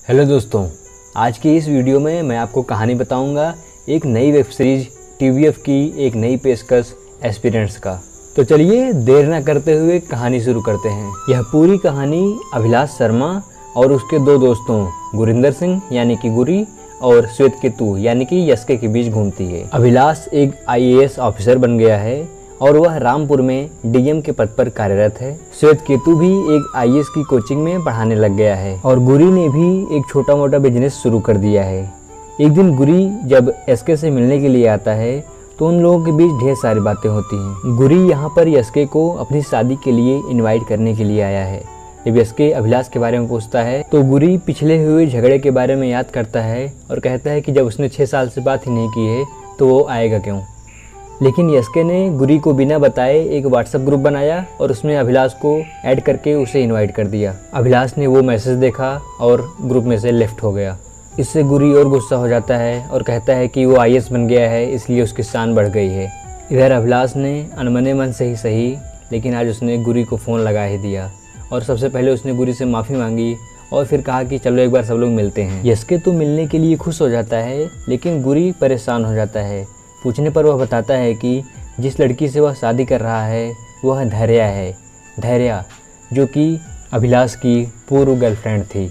Hello दोस्तों, आज की इस वीडियो में मैं आपको कहानी बताऊंगा एक नई वेब सीरीज टीवीएफ की एक नई पेशकश एस्पिरेंट्स का। तो चलिए देर ना करते हुए कहानी शुरू करते हैं। यह पूरी कहानी अभिलाष शर्मा और उसके दो दोस्तों गुरिंदर सिंह यानी कि गुरी और श्वेत केतु यानी कि यस्के के बीच घूमती है। अभिलाष एक आईएएस ऑफिसर बन गया है और वह रामपुर में डीएम के पद पर कार्यरत है। श्वेत केतु भी एक आईएएस की कोचिंग में पढ़ाने लग गया है और गुरी ने भी एक छोटा मोटा बिजनेस शुरू कर दिया है। एक दिन गुरी जब एसके से मिलने के लिए आता है तो उन लोगों के बीच ढेर सारी बातें होती हैं। गुरी यहाँ पर यस्के को अपनी शादी के लिए इनवाइट करने के लिए आया है। जब यस्के अभिलाष के बारे में पूछता है तो गुरी पिछले हुए झगड़े के बारे में याद करता है और कहता है कि जब उसने 6 साल से बात ही नहीं की है तो वो आएगा क्यों। लेकिन यस्के ने गुरी को बिना बताए एक व्हाट्सएप ग्रुप बनाया और उसमें अभिलाष को ऐड करके उसे इनवाइट कर दिया। अभिलाष ने वो मैसेज देखा और ग्रुप में से लेफ्ट हो गया। इससे गुरी और गुस्सा हो जाता है और कहता है कि वो आईएएस बन गया है इसलिए उसकी शान बढ़ गई है। इधर अभिलाष ने अनमने मन से ही सही लेकिन आज उसने गुरी को फ़ोन लगा ही दिया और सबसे पहले उसने गुरी से माफ़ी मांगी और फिर कहा कि चलो एक बार सब लोग मिलते हैं। यस्के तो मिलने के लिए खुश हो जाता है लेकिन गुरी परेशान हो जाता है। पूछने पर वह बताता है कि जिस लड़की से वह शादी कर रहा है वह धैर्या है, धैर्या जो कि अभिलाष की पूर्व गर्लफ्रेंड थी।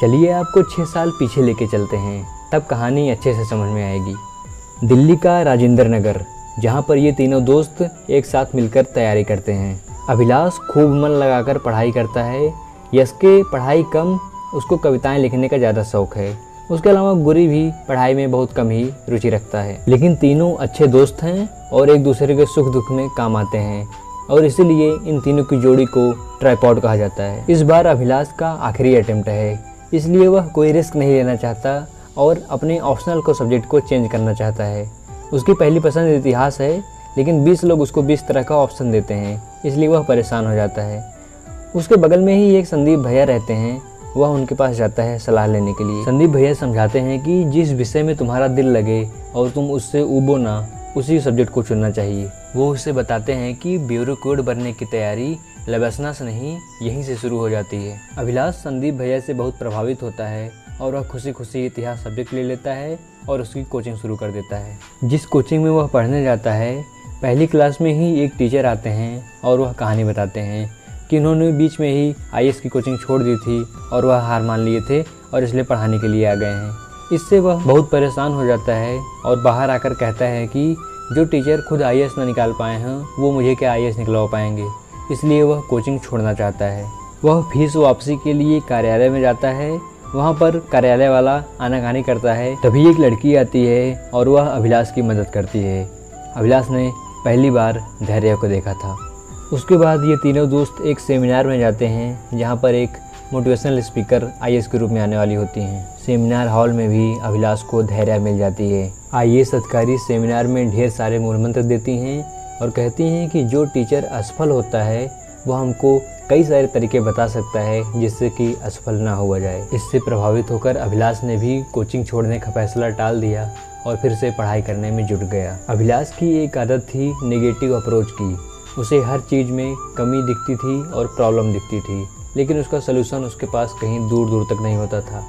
चलिए आपको 6 साल पीछे लेके चलते हैं, तब कहानी अच्छे से समझ में आएगी। दिल्ली का राजेंद्र नगर, जहाँ पर ये तीनों दोस्त एक साथ मिलकर तैयारी करते हैं। अभिलाष खूब मन लगाकर पढ़ाई करता है, यस्के पढ़ाई कम, उसको कविताएं लिखने का ज़्यादा शौक है। उसके अलावा गुरी भी पढ़ाई में बहुत कम ही रुचि रखता है। लेकिन तीनों अच्छे दोस्त हैं और एक दूसरे के सुख दुख में काम आते हैं और इसीलिए इन तीनों की जोड़ी को ट्राइपॉड कहा जाता है। इस बार अभिलाष का आखिरी अटेम्प्ट है इसलिए वह कोई रिस्क नहीं लेना चाहता और अपने ऑप्शनल को सब्जेक्ट को चेंज करना चाहता है। उसकी पहली पसंद इतिहास है लेकिन 20 लोग उसको 20 तरह का ऑप्शन देते हैं इसलिए वह परेशान हो जाता है। उसके बगल में ही एक संदीप भैया रहते हैं, वह उनके पास जाता है सलाह लेने के लिए। संदीप भैया समझाते हैं कि जिस विषय में तुम्हारा दिल लगे और तुम उससे ऊबो ना, उसी सब्जेक्ट को चुनना चाहिए। वो उसे बताते हैं कि ब्यूरोक्रेट बनने की तैयारी लबसना से नहीं यहीं से शुरू हो जाती है। अभिलाष संदीप भैया से बहुत प्रभावित होता है और वह खुशी खुशी इतिहास सब्जेक्ट ले लेता है और उसकी कोचिंग शुरू कर देता है। जिस कोचिंग में वह पढ़ने जाता है पहली क्लास में ही एक टीचर आते हैं और वह कहानी बताते हैं कि उन्होंने बीच में ही आईएएस की कोचिंग छोड़ दी थी और वह हार मान लिए थे और इसलिए पढ़ाने के लिए आ गए हैं। इससे वह बहुत परेशान हो जाता है और बाहर आकर कहता है कि जो टीचर खुद आईएएस ना निकाल पाए हैं वो मुझे क्या आईएएस निकलवा पाएंगे, इसलिए वह कोचिंग छोड़ना चाहता है। वह फीस वापसी के लिए कार्यालय में जाता है। वहाँ पर कार्यालय वाला आनाकानी करता है। तभी एक लड़की आती है और वह अभिलाष की मदद करती है। अभिलाष ने पहली बार धैर्य को देखा था। उसके बाद ये तीनों दोस्त एक सेमिनार में जाते हैं जहाँ पर एक मोटिवेशनल स्पीकर आईएएस के रूप में आने वाली होती हैं। सेमिनार हॉल में भी अभिलाष को धैर्य मिल जाती है। आईएएस अधिकारी सेमिनार में ढेर सारे मूल मंत्र देती हैं और कहती हैं कि जो टीचर असफल होता है वह हमको कई सारे तरीके बता सकता है जिससे कि असफल ना हुआ जाए। इससे प्रभावित होकर अभिलाष ने भी कोचिंग छोड़ने का फैसला टाल दिया और फिर से पढ़ाई करने में जुट गया। अभिलाष की एक आदत थी नेगेटिव अप्रोच की। उसे हर चीज़ में कमी दिखती थी और प्रॉब्लम दिखती थी लेकिन उसका सलूशन उसके पास कहीं दूर दूर तक नहीं होता था।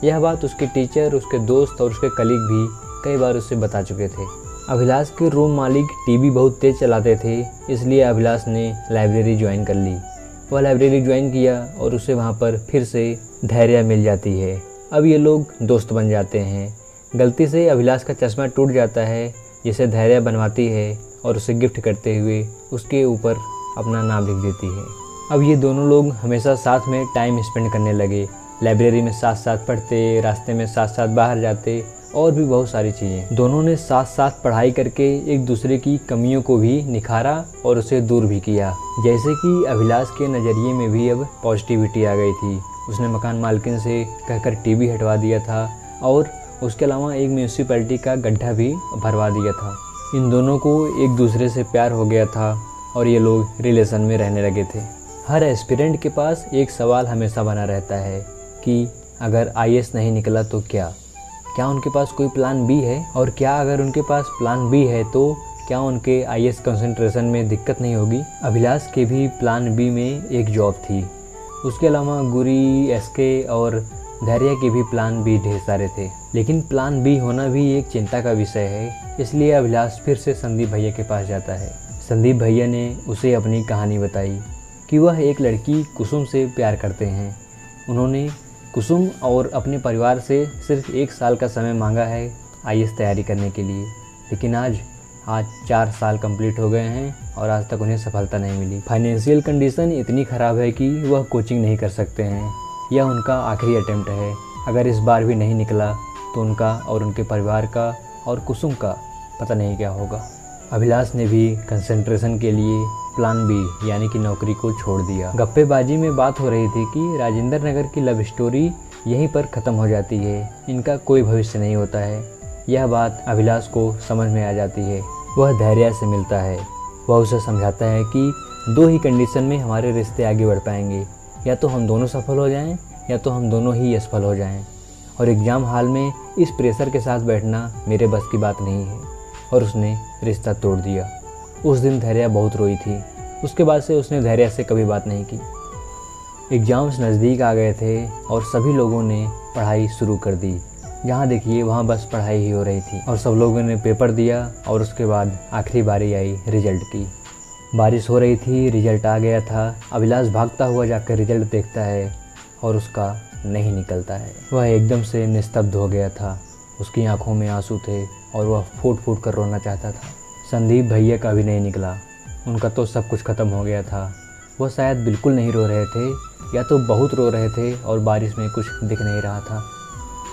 यह बात उसके टीचर, उसके दोस्त और उसके कलीग भी कई बार उससे बता चुके थे। अभिलाष के रूम मालिक टीवी बहुत तेज़ चलाते थे इसलिए अभिलाष ने लाइब्रेरी ज्वाइन कर ली। वह लाइब्रेरी ज्वाइन किया और उसे वहाँ पर फिर से धैर्य मिल जाती है। अब ये लोग दोस्त बन जाते हैं। गलती से अभिलाष का चश्मा टूट जाता है जिसे धैर्य बनवाती है और उसे गिफ्ट करते हुए उसके ऊपर अपना नाम लिख देती है। अब ये दोनों लोग हमेशा साथ में टाइम स्पेंड करने लगे। लाइब्रेरी में साथ साथ पढ़ते, रास्ते में साथ साथ बाहर जाते और भी बहुत सारी चीज़ें। दोनों ने साथ साथ पढ़ाई करके एक दूसरे की कमियों को भी निखारा और उसे दूर भी किया। जैसे कि अभिलाष के नज़रिए में भी अब पॉजिटिविटी आ गई थी। उसने मकान मालकिन से कहकर टीवी हटवा दिया था और उसके अलावा एक म्यूनसिपैलिटी का गड्ढा भी भरवा दिया था। इन दोनों को एक दूसरे से प्यार हो गया था और ये लोग रिलेशन में रहने लगे थे। हर एस्पिरेंट के पास एक सवाल हमेशा बना रहता है कि अगर आईएएस नहीं निकला तो क्या उनके पास कोई प्लान बी है, और क्या अगर उनके पास प्लान बी है तो क्या उनके आईएएस कंसंट्रेशन में दिक्कत नहीं होगी। अभिलाष के भी प्लान बी में एक जॉब थी। उसके अलावा गुरी, एसके और धैर्य के भी प्लान बी ढेर सारे थे, लेकिन प्लान बी होना भी एक चिंता का विषय है। इसलिए अभिलाष फिर से संदीप भैया के पास जाता है। संदीप भैया ने उसे अपनी कहानी बताई कि वह एक लड़की कुसुम से प्यार करते हैं। उन्होंने कुसुम और अपने परिवार से सिर्फ 1 साल का समय मांगा है IAS तैयारी करने के लिए, लेकिन आज 4 साल कंप्लीट हो गए हैं और आज तक उन्हें सफलता नहीं मिली। फाइनेंशियल कंडीशन इतनी ख़राब है कि वह कोचिंग नहीं कर सकते हैं। यह उनका आखिरी अटेम्प्ट है। अगर इस बार भी नहीं निकला तो उनका और उनके परिवार का और कुसुम का पता नहीं क्या होगा। अभिलाष ने भी कंसंट्रेशन के लिए प्लान बी यानी कि नौकरी को छोड़ दिया। गप्पेबाजी में बात हो रही थी कि राजेंद्र नगर की लव स्टोरी यहीं पर ख़त्म हो जाती है, इनका कोई भविष्य नहीं होता है। यह बात अभिलाष को समझ में आ जाती है। वह धैर्य से मिलता है। वह उसे समझाता है कि 2 ही कंडीशन में हमारे रिश्ते आगे बढ़ पाएंगे, या तो हम दोनों सफल हो जाएं या तो हम दोनों ही असफल हो जाएं। और एग्ज़ाम हॉल में इस प्रेशर के साथ बैठना मेरे बस की बात नहीं है। और उसने रिश्ता तोड़ दिया। उस दिन धैर्य बहुत रोई थी। उसके बाद से उसने धैर्य से कभी बात नहीं की। एग्ज़ाम्स नज़दीक आ गए थे और सभी लोगों ने पढ़ाई शुरू कर दी। जहाँ देखिए वहाँ बस पढ़ाई ही हो रही थी और सब लोगों ने पेपर दिया और उसके बाद आखिरी बारी आई रिजल्ट की। बारिश हो रही थी, रिजल्ट आ गया था। अभिलाष भागता हुआ जाकर रिजल्ट देखता है और उसका नहीं निकलता है। वह एकदम से निस्तब्ध हो गया था। उसकी आंखों में आंसू थे और वह फूट फूट कर रोना चाहता था। संदीप भैया का भी नहीं निकला। उनका तो सब कुछ ख़त्म हो गया था। वह शायद बिल्कुल नहीं रो रहे थे या तो बहुत रो रहे थे और बारिश में कुछ दिख नहीं रहा था।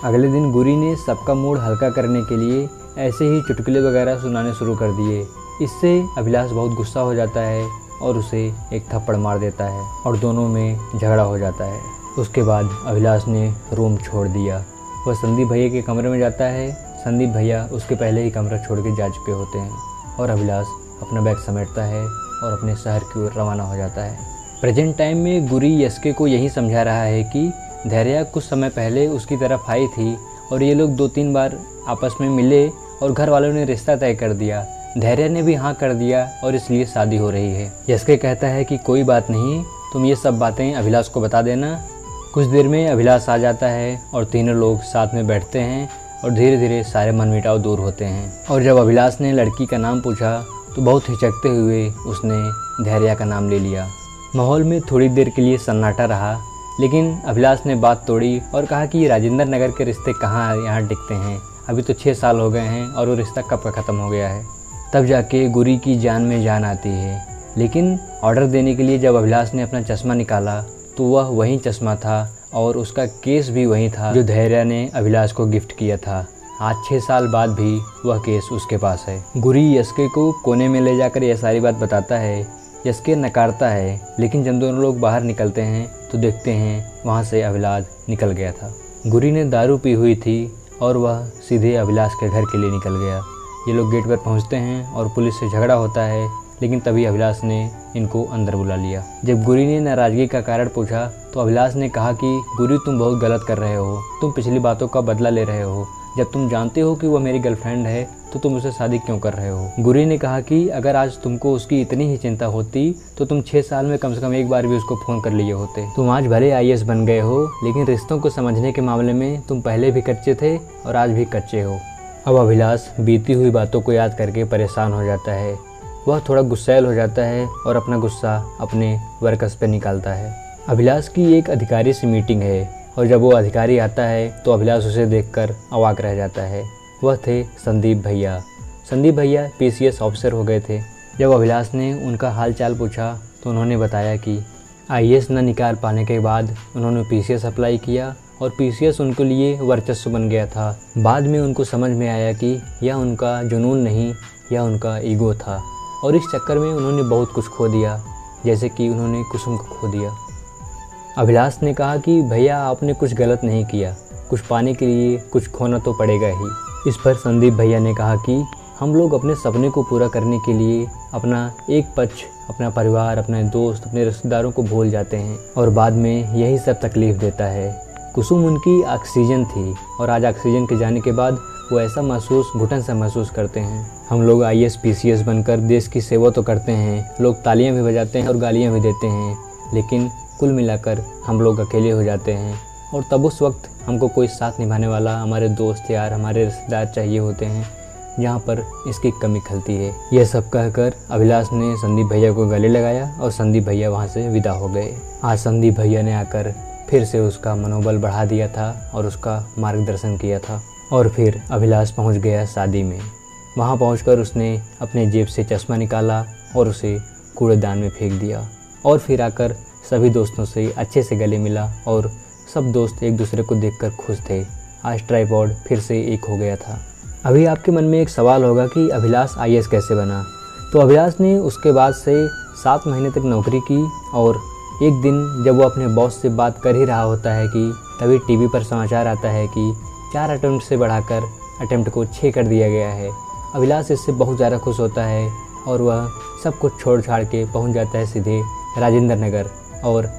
अगले दिन गुरी ने सबका मूड हल्का करने के लिए ऐसे ही चुटकुले वगैरह सुनाने शुरू कर दिए। इससे अभिलाष बहुत गुस्सा हो जाता है और उसे एक थप्पड़ मार देता है और दोनों में झगड़ा हो जाता है। उसके बाद अभिलाष ने रूम छोड़ दिया। वह संदीप भैया के कमरे में जाता है। संदीप भैया उसके पहले ही कमरा छोड़ के जा चुके होते हैं और अभिलाष अपना बैग समेटता है और अपने शहर की ओर रवाना हो जाता है। प्रेजेंट टाइम में गुरी यस्के को यही समझा रहा है कि धैर्य कुछ समय पहले उसकी तरफ आई थी और ये लोग 2-3 बार आपस में मिले और घर वालों ने रिश्ता तय कर दिया। धैर्य ने भी हाँ कर दिया और इसलिए शादी हो रही है। यस्के कहता है कि कोई बात नहीं, तुम ये सब बातें अभिलाष को बता देना। कुछ देर में अभिलाष आ जाता है और तीनों लोग साथ में बैठते हैं और धीरे धीरे सारे मनमुटाव दूर होते हैं। और जब अभिलाष ने लड़की का नाम पूछा तो बहुत हिचकते हुए उसने धैर्य का नाम ले लिया। माहौल में थोड़ी देर के लिए सन्नाटा रहा, लेकिन अभिलाष ने बात तोड़ी और कहा कि राजेंद्र नगर के रिश्ते कहाँ यहाँ टिकते हैं। अभी तो 6 साल हो गए हैं और वो रिश्ता कब का ख़त्म हो गया है। तब जाके गुरी की जान में जान आती है। लेकिन ऑर्डर देने के लिए जब अभिलाष ने अपना चश्मा निकाला तो वह वही चश्मा था और उसका केस भी वही था जो धैर्य ने अभिलाष को गिफ्ट किया था। आज 6 साल बाद भी वह केस उसके पास है। गुरी यस्के को कोने में ले जाकर यह सारी बात बताता है। यस्के नकारता है, लेकिन जब दोनों लोग बाहर निकलते हैं तो देखते हैं वहाँ से अभिलाष निकल गया था। गुरी ने दारू पी हुई थी और वह सीधे अभिलाष के घर के लिए निकल गया। ये लोग गेट पर पहुँचते हैं और पुलिस से झगड़ा होता है, लेकिन तभी अभिलाष ने इनको अंदर बुला लिया। जब गुरी ने नाराज़गी का कारण पूछा तो अभिलाष ने कहा कि गुरी तुम बहुत गलत कर रहे हो, तुम पिछली बातों का बदला ले रहे हो। जब तुम जानते हो कि वह मेरी गर्लफ्रेंड है तो तुम उससे शादी क्यों कर रहे हो। गुरी ने कहा कि अगर आज तुमको उसकी इतनी ही चिंता होती तो तुम 6 साल में कम से कम एक बार भी उसको फ़ोन कर लिए होते। तुम आज भले IAS बन गए हो, लेकिन रिश्तों को समझने के मामले में तुम पहले भी कच्चे थे और आज भी कच्चे हो। अब अभिलाष बीती हुई बातों को याद करके परेशान हो जाता है। वह थोड़ा गुस्सैल हो जाता है और अपना गुस्सा अपने वर्कर्स पर निकालता है। अभिलाष की एक अधिकारी से मीटिंग है और जब वो अधिकारी आता है तो अभिलाष उसे देखकर अवाक रह जाता है। वह थे संदीप भैया। संदीप भैया PCS ऑफिसर हो गए थे। जब अभिलाष ने उनका हाल चाल पूछा तो उन्होंने बताया कि IAS न निकाल पाने के बाद उन्होंने PCS अप्लाई किया और PCS उनके लिए वर्चस्व बन गया था। बाद में उनको समझ में आया कि यह उनका जुनून नहीं, यह उनका ईगो था और इस चक्कर में उन्होंने बहुत कुछ खो दिया, जैसे कि उन्होंने कुसुम को खो दिया। अभिलाष ने कहा कि भैया आपने कुछ गलत नहीं किया, कुछ पाने के लिए कुछ खोना तो पड़ेगा ही। इस पर संदीप भैया ने कहा कि हम लोग अपने सपने को पूरा करने के लिए अपना एक पक्ष, अपना परिवार, अपने दोस्त, अपने रिश्तेदारों को भूल जाते हैं और बाद में यही सब तकलीफ़ देता है। कुसुम उनकी ऑक्सीजन थी और आज ऑक्सीजन के जाने के बाद वो ऐसा महसूस, घुटन सा महसूस करते हैं। हम लोग IAS PCS बनकर देश की सेवा तो करते हैं, लोग तालियां भी बजाते हैं और गालियां भी देते हैं, लेकिन कुल मिलाकर हम लोग अकेले हो जाते हैं और तब उस वक्त हमको कोई साथ निभाने वाला, हमारे दोस्त यार, हमारे रिश्तेदार चाहिए होते हैं, जहाँ पर इसकी कमी खलती है। यह सब कहकर अभिलाष ने संदीप भैया को गले लगाया और संदीप भैया वहाँ से विदा हो गए। आज संदीप भैया ने आकर फिर से उसका मनोबल बढ़ा दिया था और उसका मार्गदर्शन किया था। और फिर अभिलाष पहुँच गया शादी में। वहाँ पहुँचकर उसने अपने जेब से चश्मा निकाला और उसे कूड़ेदान में फेंक दिया। और फिर आकर सभी दोस्तों से अच्छे से गले मिला और सब दोस्त एक दूसरे को देखकर खुश थे। आज ट्राइपॉड फिर से एक हो गया था। अभी आपके मन में एक सवाल होगा कि अभिलाष IAS कैसे बना। तो अभिलाष ने उसके बाद से 7 महीने तक नौकरी की और एक दिन जब वो अपने बॉस से बात कर ही रहा होता है कि तभी टीवी पर समाचार आता है कि 4 अटेम्प्ट से बढ़ाकर अटेम्प्ट को 6 कर दिया गया है। अभिलाष इससे बहुत ज़्यादा खुश होता है और वह सब कुछ छोड़ छाड़ के पहुंच जाता है सीधे राजेंद्र नगर और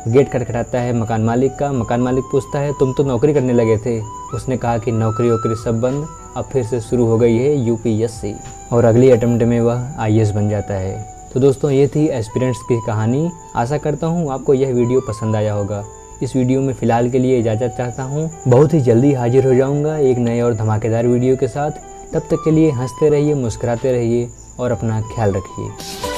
गेट खटखटाता है मकान मालिक का। मकान मालिक पूछता है, तुम तो नौकरी करने लगे थे। उसने कहा कि नौकरी वोकरी सब बंद, अब फिर से शुरू हो गई है UPSC और अगली अटेम्प्ट में वह IAS बन जाता है। तो दोस्तों, ये थी एस्पिरेंट्स की कहानी। आशा करता हूँ आपको यह वीडियो पसंद आया होगा। इस वीडियो में फ़िलहाल के लिए इजाज़त चाहता हूँ। बहुत ही जल्दी हाजिर हो जाऊँगा एक नए और धमाकेदार वीडियो के साथ। तब तक के लिए हंसते रहिए, मुस्कुराते रहिए और अपना ख्याल रखिए।